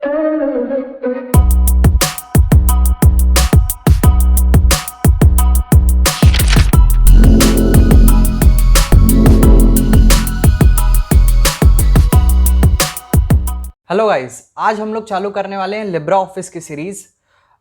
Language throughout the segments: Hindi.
हेलो गाइस, आज हम लोग चालू करने वाले हैं लिब्रा ऑफिस की सीरीज़।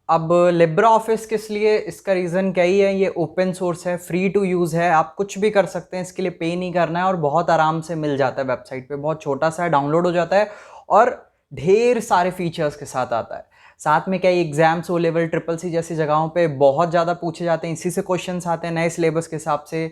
अब लिब्रा ऑफिस किस लिए, इसका रीज़न क्या ही है, ये ओपन सोर्स है, फ्री टू यूज़ है, आप कुछ भी कर सकते हैं, इसके लिए पे नहीं करना है और बहुत आराम से मिल जाता है वेबसाइट पे। बहुत छोटा सा है, डाउनलोड हो जाता है और ढेर सारे फीचर्स के साथ आता है। साथ में क्या exams O level triple C जैसी जगहों पे बहुत ज़्यादा पूछे जाते हैं, इसी से क्वेश्चंस आते हैं नए सिलेबस के हिसाब से।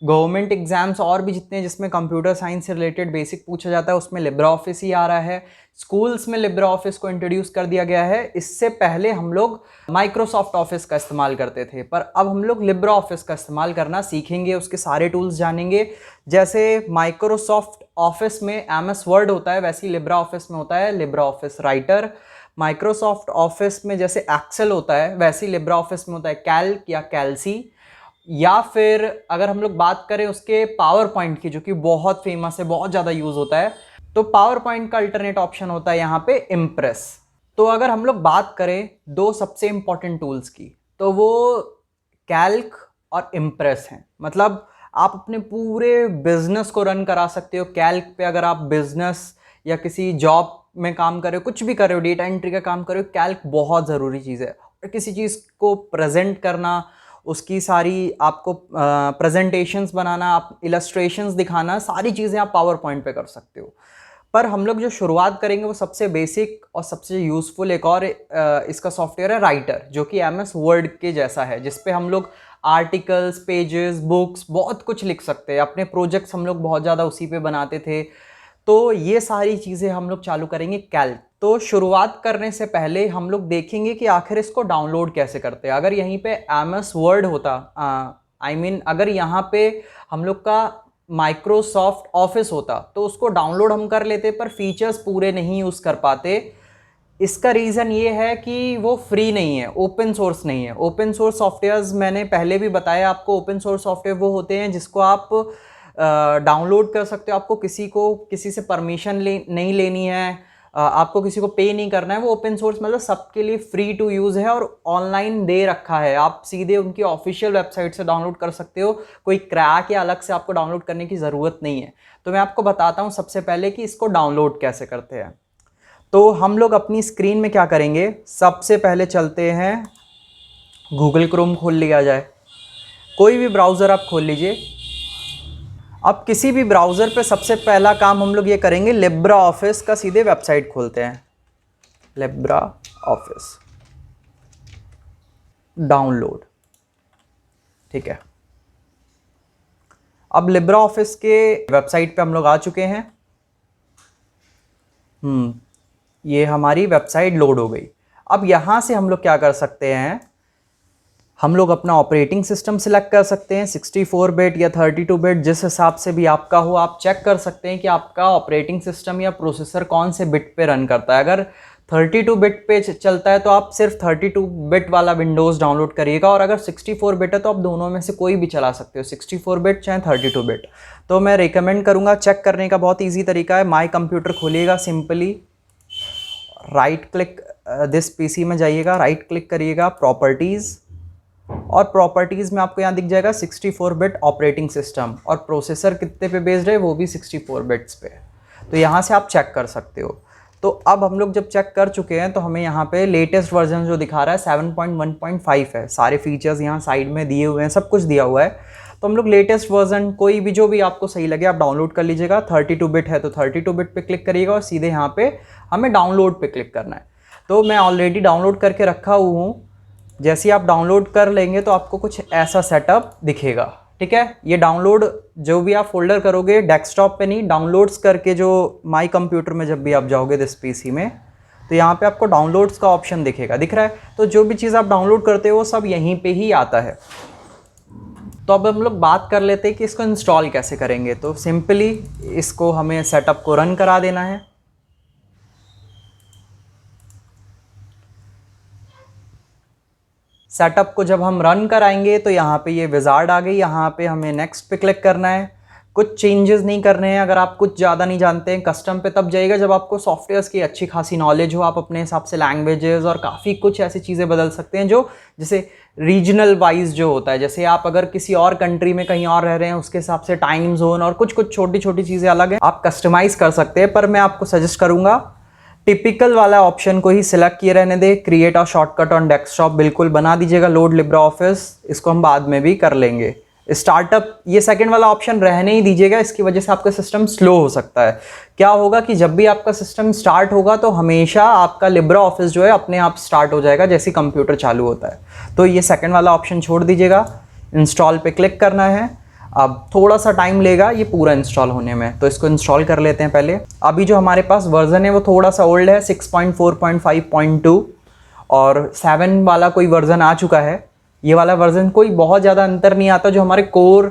गवर्नमेंट एग्जाम्स और भी जितने जिसमें कंप्यूटर साइंस से रिलेटेड बेसिक पूछा जाता है उसमें लिब्रा ऑफिस ही आ रहा है। स्कूल्स में लिब्रा ऑफिस को इंट्रोड्यूस कर दिया गया है। इससे पहले हम लोग माइक्रोसॉफ्ट ऑफिस का इस्तेमाल करते थे, पर अब हम लोग लिब्रा ऑफिस का इस्तेमाल करना सीखेंगे, उसके सारे टूल्स जानेंगे। जैसे माइक्रोसॉफ्ट ऑफिस में MS वर्ड होता है, वैसे ही लिब्रा ऑफिस में होता है Libra office writer. Microsoft office में जैसे एक्सेल होता है, वैसे ही लिब्रा ऑफिस में होता है कैल्क या कैल्सी। या फिर अगर हम लोग बात करें उसके पावर पॉइंट की, जो कि बहुत फेमस है, बहुत ज़्यादा यूज़ होता है, तो पावर पॉइंट का अल्टरनेट ऑप्शन होता है यहाँ पे इम्प्रेस। तो अगर हम लोग बात करें दो सबसे इंपॉर्टेंट टूल्स की, तो वो कैल्क और इम्प्रेस हैं। मतलब आप अपने पूरे बिजनेस को रन करा सकते हो कैल्क पे। अगर आप बिजनेस या किसी जॉब में काम कर रहे हो, कुछ भी कर रहे हो, डेटा एंट्री का काम कर रहे हो, कैल्क बहुत ज़रूरी चीज़ है। और किसी चीज़ को प्रेजेंट करना, उसकी सारी आपको प्रेजेंटेशंस बनाना, आप इलस्ट्रेशंस दिखाना, सारी चीज़ें आप पावर पॉइंट पे कर सकते हो। पर हम लोग जो शुरुआत करेंगे वो सबसे बेसिक और सबसे यूज़फुल एक और इसका सॉफ्टवेयर है राइटर, जो कि MS वर्ड के जैसा है, जिस पे हम लोग आर्टिकल्स, पेजेस, बुक्स, बहुत कुछ लिख सकते हैं। अपने प्रोजेक्ट्स हम लोग बहुत ज़्यादा उसी पे बनाते थे। तो ये सारी चीज़ें हम लोग चालू करेंगे कैल्क। तो शुरुआत करने से पहले हम लोग देखेंगे कि आखिर इसको डाउनलोड कैसे करते हैं। अगर यहीं पे MS वर्ड होता, अगर यहाँ पे हम लोग का माइक्रोसॉफ्ट ऑफिस होता तो उसको डाउनलोड हम कर लेते, पर फीचर्स पूरे नहीं यूज़ कर पाते। इसका रीज़न ये है कि वो फ्री नहीं है, ओपन सोर्स नहीं है। ओपन सोर्स सॉफ्टवेयर्स मैंने पहले भी बताया आपको, ओपन सोर्स सॉफ्टवेयर वो होते हैं जिसको आप डाउनलोड कर सकते हो। आपको किसी से परमिशन नहीं लेनी है, आपको किसी को पे नहीं करना है। वो ओपन सोर्स मतलब सबके लिए फ्री टू यूज़ है और ऑनलाइन दे रखा है। आप सीधे उनकी ऑफिशियल वेबसाइट से डाउनलोड कर सकते हो, कोई क्रैक या अलग से आपको डाउनलोड करने की ज़रूरत नहीं है। तो मैं आपको बताता हूँ सबसे पहले कि इसको डाउनलोड कैसे करते हैं। तो हम लोग अपनी स्क्रीन में क्या करेंगे, सबसे पहले चलते हैं, गूगल क्रोम खोल लिया जाए, कोई भी ब्राउज़र आप खोल लीजिए। अब किसी भी ब्राउज़र पे सबसे पहला काम हम लोग ये करेंगे, लिब्रा ऑफिस का सीधे वेबसाइट खोलते हैं, लिब्रा ऑफिस डाउनलोड। ठीक है, अब लिब्रा ऑफिस के वेबसाइट पे हम लोग आ चुके हैं। ये हमारी वेबसाइट लोड हो गई। अब यहाँ से हम लोग क्या कर सकते हैं, हम लोग अपना ऑपरेटिंग सिस्टम सिलेक्ट कर सकते हैं, 64 बिट या 32 बिट, जिस हिसाब से भी आपका हो। आप चेक कर सकते हैं कि आपका ऑपरेटिंग सिस्टम या प्रोसेसर कौन से बिट पे रन करता है। अगर 32 बिट पे चलता है तो आप सिर्फ 32 बिट वाला विंडोज़ डाउनलोड करिएगा, और अगर 64 बिट है तो आप दोनों में से कोई भी चला सकते हो, 64 बिट चाहे 32 बिट। तो मैं रिकमेंड करूँगा, चेक करने का बहुत ईजी तरीका है। माई कंप्यूटर खोलिएगा, simply right click this PC में जाइएगा, राइट क्लिक करिएगा, प्रॉपर्टीज़, और प्रॉपर्टीज़ में आपको यहाँ दिख जाएगा 64 बिट ऑपरेटिंग सिस्टम, और प्रोसेसर कितने पे बेस्ड है, वो भी 64 बिट्स पे। तो यहाँ से आप चेक कर सकते हो। तो अब हम लोग जब चेक कर चुके हैं तो हमें यहाँ पे लेटेस्ट वर्जन जो दिखा रहा है 7.1.5 है। सारे फीचर्स यहाँ साइड में दिए हुए हैं, सब कुछ दिया हुआ है। तो हम लोग लेटेस्ट वर्जन कोई भी, जो भी आपको सही लगे आप डाउनलोड कर लीजिएगा। 32 बिट है तो 32 बिट पे क्लिक करिएगा और सीधे यहाँ पे हमें डाउनलोड पे क्लिक करना है। तो मैं ऑलरेडी डाउनलोड करके रखा हुआ हूँ। जैसे ही आप डाउनलोड कर लेंगे तो आपको कुछ ऐसा सेटअप दिखेगा। ठीक है, ये डाउनलोड जो भी आप फोल्डर करोगे, डेस्कटॉप पे नहीं, डाउनलोड्स करके जो माई कंप्यूटर में जब भी आप जाओगे दिस PC में, तो यहाँ पे आपको डाउनलोड्स का ऑप्शन दिखेगा, दिख रहा है। तो जो भी चीज़ आप डाउनलोड करते हो वो सब यहीं पे ही आता है। तो अब हम लोग बात कर लेते हैं कि इसको इंस्टॉल कैसे करेंगे। तो सिंपली इसको हमें सेटअप को रन करा देना है। सेटअप को जब हम रन कराएंगे तो यहाँ पे ये विजार्ड आ गई, यहाँ पे हमें नेक्स्ट पे क्लिक करना है। कुछ चेंजेस नहीं करने हैं। अगर आप कुछ ज़्यादा नहीं जानते हैं, कस्टम पे तब जाइएगा जब आपको सॉफ्टवेयर्स की अच्छी खासी नॉलेज हो, आप अपने हिसाब से लैंग्वेजेस और काफ़ी कुछ ऐसी चीज़ें बदल सकते हैं जो जैसे रीजनल वाइज जो होता है, जैसे आप अगर किसी और कंट्री में कहीं और रह रहे हैं उसके हिसाब से टाइम जोन और कुछ कुछ छोटी छोटी चीज़ें अलग हैं, आप कस्टमाइज़ कर सकते हैं। पर मैं आपको सजेस्ट करूँगा टिपिकल वाला ऑप्शन को ही सिलेक्ट किए रहने दे, create a shortcut on desktop बिल्कुल बना दीजिएगा, लोड लिब्रा ऑफिस, इसको हम बाद में भी कर लेंगे। स्टार्टअप ये सेकंड वाला ऑप्शन रहने ही दीजिएगा, इसकी वजह से आपका सिस्टम स्लो हो सकता है। क्या होगा कि जब भी आपका सिस्टम स्टार्ट होगा तो हमेशा आपका लिब्रा ऑफिस जो है अपने आप स्टार्ट हो जाएगा जैसे कंप्यूटर चालू होता है। तो ये सेकंड वाला ऑप्शन छोड़ दीजिएगा, इंस्टॉल पे क्लिक करना है। अब थोड़ा सा टाइम लेगा ये पूरा इंस्टॉल होने में, तो इसको इंस्टॉल कर लेते हैं पहले। अभी जो हमारे पास वर्जन है वो थोड़ा सा ओल्ड है, 6.4.5.2 और 7 वाला कोई वर्जन आ चुका है। ये वाला वर्जन कोई बहुत ज़्यादा अंतर नहीं आता, जो हमारे कोर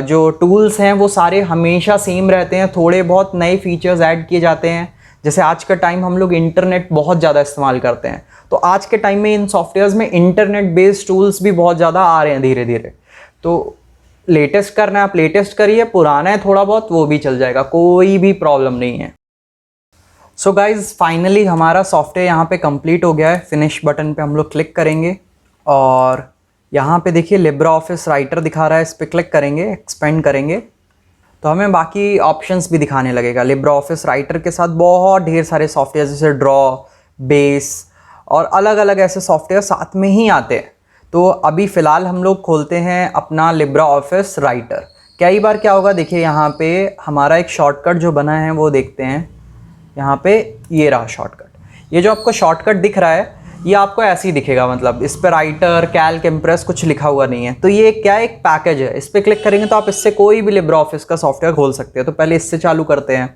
जो टूल्स हैं वो सारे हमेशा सेम रहते हैं, थोड़े बहुत नए फीचर्स ऐड किए जाते हैं। जैसे आज का टाइम हम लोग इंटरनेट बहुत ज़्यादा इस्तेमाल करते हैं, तो आज के टाइम में इन सॉफ्टवेयर्स में इंटरनेट बेस्ड टूल्स भी बहुत ज़्यादा आ रहे हैं धीरे धीरे। तो लेटेस्ट करना है आप लेटेस्ट करिए, पुराना है थोड़ा बहुत वो भी चल जाएगा, कोई भी प्रॉब्लम नहीं है। सो गाइज फाइनली हमारा सॉफ्टवेयर यहाँ पे कंप्लीट हो गया है। फिनिश बटन पे हम लोग क्लिक करेंगे और यहाँ पे देखिए लिब्रा ऑफिस राइटर दिखा रहा है, इस पर क्लिक करेंगे, एक्सपेंड करेंगे तो हमें बाकी ऑप्शंस भी दिखाने लगेगा। लिब्रा ऑफिस राइटर के साथ बहुत ढेर सारे सॉफ्टवेयर जैसे ड्रॉ, बेस और अलग अलग ऐसे सॉफ्टवेयर साथ में ही आते हैं। तो अभी फ़िलहाल हम लोग खोलते हैं अपना लिब्रा ऑफिस राइटर। कई बार क्या होगा देखिए, यहाँ पे हमारा एक शॉर्टकट जो बना है वो देखते हैं। यहाँ पे ये रहा शॉर्टकट, ये जो आपको शॉर्टकट दिख रहा है ये आपको ऐसे ही दिखेगा, मतलब इस पर राइटर, कैल्क, इम्प्रेस कुछ लिखा हुआ नहीं है। तो ये क्या है, एक पैकेज है, इस पर क्लिक करेंगे तो आप इससे कोई भी लिब्रा ऑफिस का सॉफ्टवेयर खोल सकते हैं। तो पहले इससे चालू करते हैं,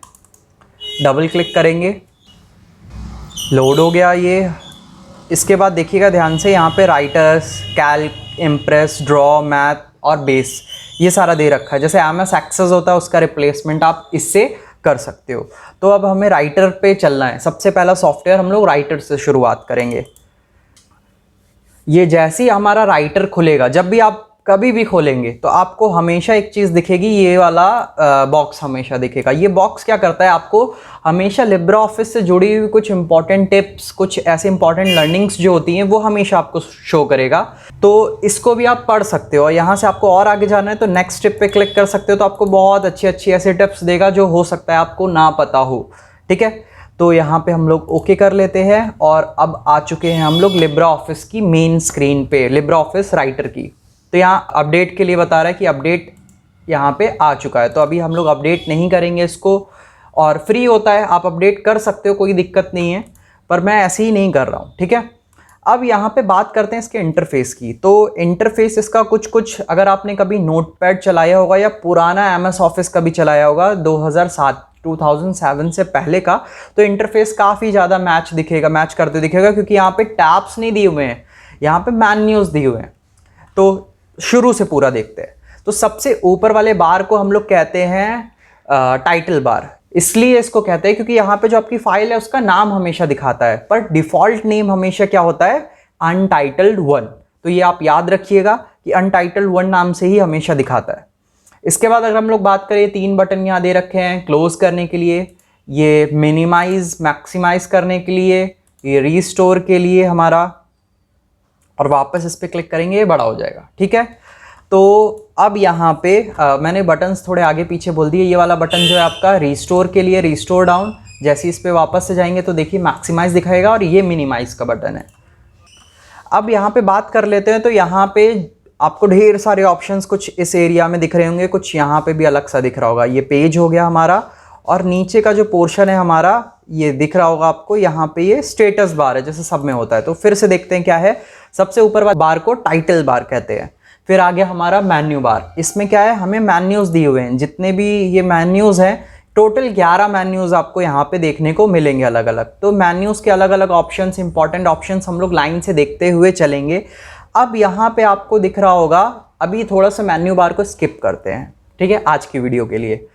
डबल क्लिक करेंगे, लोड हो गया ये। इसके बाद देखिएगा ध्यान से, यहाँ पे writers, Calc, impress, draw, math और बेस ये सारा दे रखा है। जैसे MS एक्सेस होता है उसका रिप्लेसमेंट आप इससे कर सकते हो। तो अब हमें राइटर पे चलना है। सबसे पहला सॉफ्टवेयर हम लोग राइटर से शुरुआत करेंगे। ये जैसे ही हमारा राइटर खुलेगा, जब भी आप कभी भी खोलेंगे तो आपको हमेशा एक चीज़ दिखेगी, ये वाला बॉक्स हमेशा दिखेगा। ये बॉक्स क्या करता है, आपको हमेशा लिब्रा ऑफिस से जुड़ी हुई कुछ इंपॉर्टेंट टिप्स, कुछ ऐसे इंपॉर्टेंट लर्निंग्स जो होती हैं वो हमेशा आपको शो करेगा। तो इसको भी आप पढ़ सकते हो और यहाँ से आपको और आगे जाना है तो नेक्स्ट टिप पे क्लिक कर सकते हो। तो आपको बहुत अच्छी अच्छी ऐसे टिप्स देगा जो हो सकता है आपको ना पता हो। ठीक है, तो यहाँ पे हम लोग ओके कर लेते हैं और अब आ चुके हैं हम लोग लिब्रा ऑफिस की मेन स्क्रीन पे, लिब्रा ऑफिस राइटर की। तो यहाँ अपडेट के लिए बता रहा है कि अपडेट यहाँ पे आ चुका है, तो अभी हम लोग अपडेट नहीं करेंगे इसको। और फ्री होता है, आप अपडेट कर सकते हो, कोई दिक्कत नहीं है, पर मैं ऐसे ही नहीं कर रहा हूँ। ठीक है, अब यहाँ पे बात करते हैं इसके इंटरफेस की। तो इंटरफेस इसका कुछ अगर आपने कभी नोटपैड चलाया होगा या पुराना MS ऑफिस कभी चलाया होगा 2007 से पहले का, तो इंटरफेस काफ़ी ज़्यादा मैच करते दिखेगा, क्योंकि यहाँ पे टैब्स नहीं दिए हुए हैं, यहाँ पे मेन्यूज दिए हुए हैं। तो शुरू से पूरा देखते हैं। तो सबसे ऊपर वाले बार को हम लोग कहते हैं टाइटल बार। इसलिए इसको कहते हैं क्योंकि यहाँ पे जो आपकी फाइल है उसका नाम हमेशा दिखाता है, पर डिफॉल्ट नेम हमेशा क्या होता है, अनटाइटल्ड 1। तो ये आप याद रखिएगा कि अनटाइटल्ड 1 नाम से ही हमेशा दिखाता है। इसके बाद अगर हम लोग बात करें, 3 बटन यहाँ दे रखे हैं क्लोज करने के लिए, ये मिनिमाइज मैक्सिमाइज करने के लिए, ये रीस्टोर के लिए हमारा, और वापस इस पर क्लिक करेंगे ये बड़ा हो जाएगा। ठीक है, तो अब यहाँ पे मैंने बटन्स थोड़े आगे पीछे बोल दिए। ये वाला बटन जो है आपका रीस्टोर के लिए, रीस्टोर डाउन। जैसे इस पे वापस से जाएंगे तो देखिए मैक्सिमाइज दिखाएगा, और ये मिनिमाइज का बटन है। अब यहाँ पे बात कर लेते हैं। तो यहाँ पे आपको ढेर सारे ऑप्शंस कुछ इस एरिया में दिख रहे होंगे, कुछ यहाँ पे भी अलग सा दिख रहा होगा। ये पेज हो गया हमारा, और नीचे का जो पोर्शन है हमारा ये दिख रहा होगा आपको, यहाँ पे ये स्टेटस बार है जैसे सब में होता है। तो फिर से देखते हैं क्या है। सबसे ऊपर वाले बार को टाइटल बार कहते हैं। फिर आगे हमारा मेन्यू बार, इसमें क्या है, हमें मेन्यूज दिए हुए हैं। जितने भी ये मेन्यूज हैं, टोटल 11 मेन्यूज आपको यहाँ पे देखने को मिलेंगे अलग अलग। तो मेन्यूज के अलग अलग ऑप्शंस, इंपॉर्टेंट ऑप्शंस हम लोग लाइन से देखते हुए चलेंगे। अब यहाँ पे आपको दिख रहा होगा, अभी थोड़ा सा मेन्यू बार को स्किप करते हैं, ठीक है, आज की वीडियो के लिए।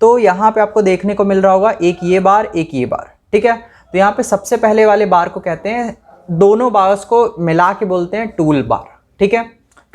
तो यहाँ पे आपको देखने को मिल रहा होगा एक ये बार, एक ये बार। ठीक है, तो यहाँ पे सबसे पहले वाले बार को कहते हैं, दोनों बार्स को मिला के बोलते हैं टूल बार। ठीक है,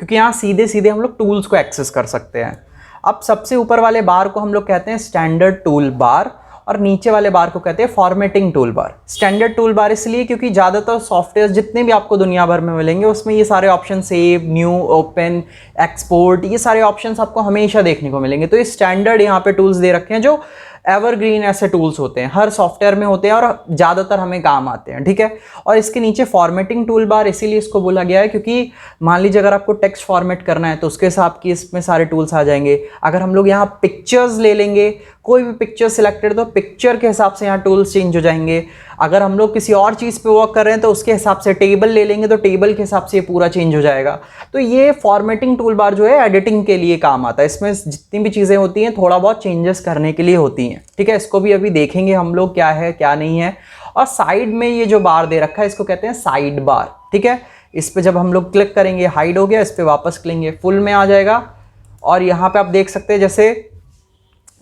क्योंकि यहाँ सीधे सीधे हम लोग टूल्स को एक्सेस कर सकते हैं। अब सबसे ऊपर वाले बार को हम लोग कहते हैं स्टैंडर्ड टूल बार और नीचे वाले बार को कहते हैं formatting tool bar. Standard tool bar इसलिए क्योंकि ज़्यादातर सॉफ्टवेयर जितने भी आपको दुनिया भर में मिलेंगे उसमें ये सारे option save, new, open, export, ये सारे ऑप्शंस आपको हमेशा देखने को मिलेंगे। तो ये स्टैंडर्ड यहाँ पे टूल्स दे रखे हैं जो एवरग्रीन ऐसे टूल्स होते हैं, हर सॉफ्टवेयर में होते हैं और ज़्यादातर हमें काम आते हैं, ठीक है। और इसके नीचे फॉर्मेटिंग टूल बार इसीलिए इसको बोला गया है क्योंकि मान लीजिए अगर आपको टेक्स्ट फॉर्मेट करना है तो उसके हिसाब की इसमें सारे टूल्स आ जाएंगे। अगर हम लोग यहाँ पिक्चर्स ले लेंगे, कोई भी पिक्चर सिलेक्टेड, तो पिक्चर के हिसाब से यहाँ टूल्स चेंज हो जाएंगे। अगर हम लोग किसी और चीज़ पे वर्क कर रहे हैं तो उसके हिसाब से टेबल ले लेंगे तो टेबल के हिसाब से ये पूरा चेंज हो जाएगा। तो ये फॉर्मेटिंग टूल बार जो है एडिटिंग के लिए काम आता है। इसमें जितनी भी चीज़ें होती हैं थोड़ा बहुत चेंजेस करने के लिए होती हैं, ठीक है। इसको भी अभी देखेंगे हम लोग क्या है क्या नहीं है। और साइड में ये जो बार दे रखा है इसको कहते हैं साइड बार, ठीक है। इस पर जब हम लोग क्लिक करेंगे हाइड हो गया, इस पर वापस क्लिक फुल में आ जाएगा। और यहाँ पे आप देख सकते हैं, जैसे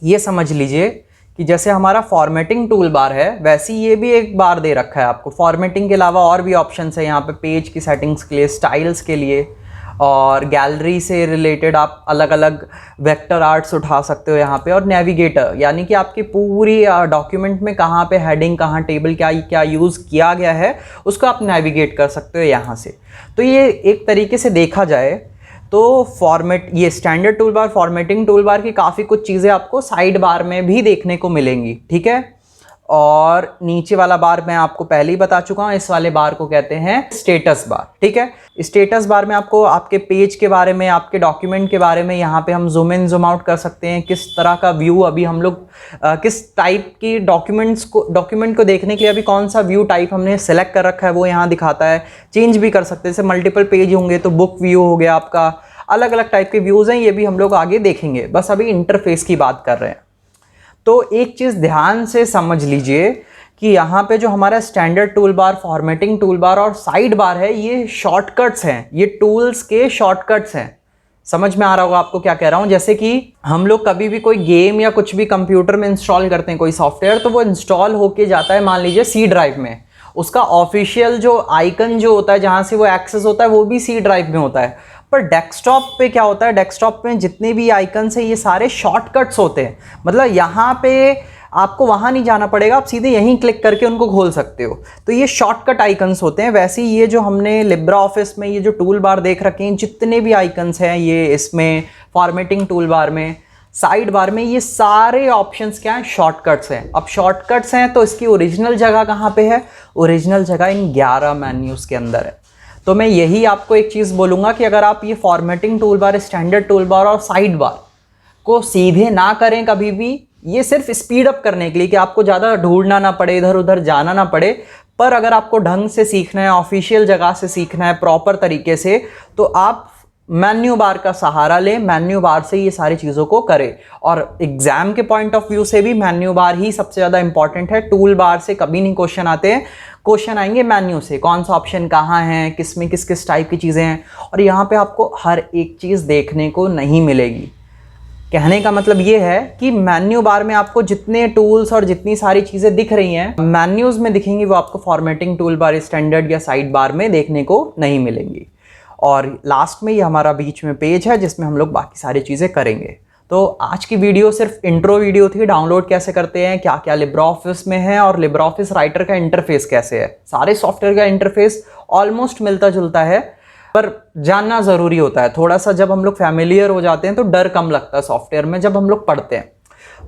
ये समझ लीजिए कि जैसे हमारा फॉर्मेटिंग टूल बार है वैसे ये भी एक बार दे रखा है आपको। फॉर्मेटिंग के अलावा और भी ऑप्शंस है यहाँ पे, पेज की सेटिंग्स के लिए, स्टाइल्स के लिए, और गैलरी से रिलेटेड आप अलग अलग वेक्टर आर्ट्स उठा सकते हो यहाँ पे। और नेविगेटर यानी कि आपकी पूरी डॉक्यूमेंट में कहाँ पे हेडिंग, कहाँ टेबल, क्या क्या यूज़ किया गया है उसको आप नेविगेट कर सकते हो यहाँ से। तो ये एक तरीके से देखा जाए तो फॉर्मेट, ये standard tool bar, formatting tool bar की काफ़ी कुछ चीज़ें आपको साइड बार में भी देखने को मिलेंगी, ठीक है। और नीचे वाला बार मैं आपको पहले ही बता चुका हूँ, इस वाले बार को कहते हैं स्टेटस बार, ठीक है। स्टेटस बार में आपको आपके पेज के बारे में, आपके डॉक्यूमेंट के बारे में, यहाँ पे हम जूम इन जूम आउट कर सकते हैं, किस तरह का व्यू अभी हम लोग किस टाइप की डॉक्यूमेंट को देखने के लिए अभी कौन सा व्यू टाइप हमने सेलेक्ट कर रखा है वो यहाँ दिखाता है। चेंज भी कर सकते हैं, जैसे मल्टीपल पेज होंगे तो बुक व्यू हो गया आपका, अलग अलग टाइप के व्यूज़ हैं, ये भी हम लोग आगे देखेंगे। बस अभी इंटरफेस की बात कर रहे हैं। तो एक चीज़ ध्यान से समझ लीजिए कि यहाँ पे जो हमारा standard tool bar, formatting tool bar और साइड बार है, ये शॉर्टकट्स हैं, ये टूल्स के शॉर्टकट्स हैं। समझ में आ रहा होगा आपको क्या कह रहा हूँ। जैसे कि हम लोग कभी भी कोई गेम या कुछ भी कंप्यूटर में इंस्टॉल करते हैं कोई सॉफ्टवेयर, तो वो इंस्टॉल होके जाता है मान लीजिए सी ड्राइव में, उसका ऑफिशियल जो आइकन जो होता है जहाँ से वो एक्सेस होता है वो भी सी ड्राइव में होता है। पर डेस्कटॉप पे क्या होता है, डेस्कटॉप में जितने भी आइकन्स हैं ये सारे शॉर्टकट्स होते हैं। मतलब यहाँ पे आपको वहाँ नहीं जाना पड़ेगा, आप सीधे यहीं क्लिक करके उनको खोल सकते हो। तो ये शॉर्टकट आइकन्स होते हैं। वैसे ही ये जो हमने लिब्रा ऑफिस में ये जो टूल बार देख रखे हैं, जितने भी आइकन्स हैं ये इसमें फॉर्मेटिंग टूल बार में, साइड बार में, ये सारे ऑप्शंस क्या हैं, शॉर्टकट्स हैं। अब शॉर्टकट्स हैं तो इसकी ओरिजिनल जगह कहाँ पे है, ओरिजिनल जगह इन 11 मेन्यूज़ के अंदर है। तो मैं यही आपको एक चीज़ बोलूँगा कि अगर आप ये formatting tool bar, standard tool bar और साइड बार को सीधे ना करें कभी भी, ये सिर्फ स्पीड अप करने के लिए कि आपको ज़्यादा ढूंढना ना पड़े, इधर उधर जाना ना पड़े। पर अगर आपको ढंग से सीखना है, ऑफिशियल जगह से सीखना है, प्रॉपर तरीके से, तो आप मेन्यू बार का सहारा लें, मेन्यू बार से ये सारी चीज़ों को करें। और एग्जाम के पॉइंट ऑफ व्यू से भी मेन्यू बार ही सबसे ज़्यादा इंपॉर्टेंट है। टूल बार से कभी नहीं क्वेश्चन आते हैं, क्वेश्चन आएंगे मेन्यू से, कौन सा ऑप्शन कहाँ है, किस में किस किस टाइप की चीज़ें हैं। और यहाँ पे आपको हर एक चीज़ देखने को नहीं मिलेगी। कहने का मतलब ये है कि मेन्यू बार में आपको जितने टूल्स और जितनी सारी चीज़ें दिख रही हैं मेन्यूज़ में दिखेंगी, वो आपको फॉर्मेटिंग टूल बार, स्टैंडर्ड या साइड बार में देखने को नहीं मिलेंगी। और लास्ट में ये हमारा बीच में पेज है जिसमें हम लोग बाकी सारी चीज़ें करेंगे। तो आज की वीडियो सिर्फ इंट्रो वीडियो थी, डाउनलोड कैसे करते हैं, क्या क्या लिब्रा ऑफिस में है और लिब्रा ऑफिस राइटर का इंटरफेस कैसे है। सारे सॉफ्टवेयर का इंटरफेस ऑलमोस्ट मिलता जुलता है, पर जानना ज़रूरी होता है थोड़ा सा। जब हम लोग फैमिलियर हो जाते हैं तो डर कम लगता है सॉफ्टवेयर में जब हम लोग पढ़ते हैं।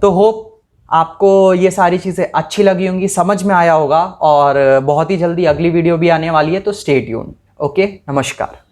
तो होप आपको ये सारी चीज़ें अच्छी लगी होंगी, समझ में आया होगा। और बहुत ही जल्दी अगली वीडियो भी आने वाली है, तो स्टे ट्यून्ड। ओके, नमस्कार।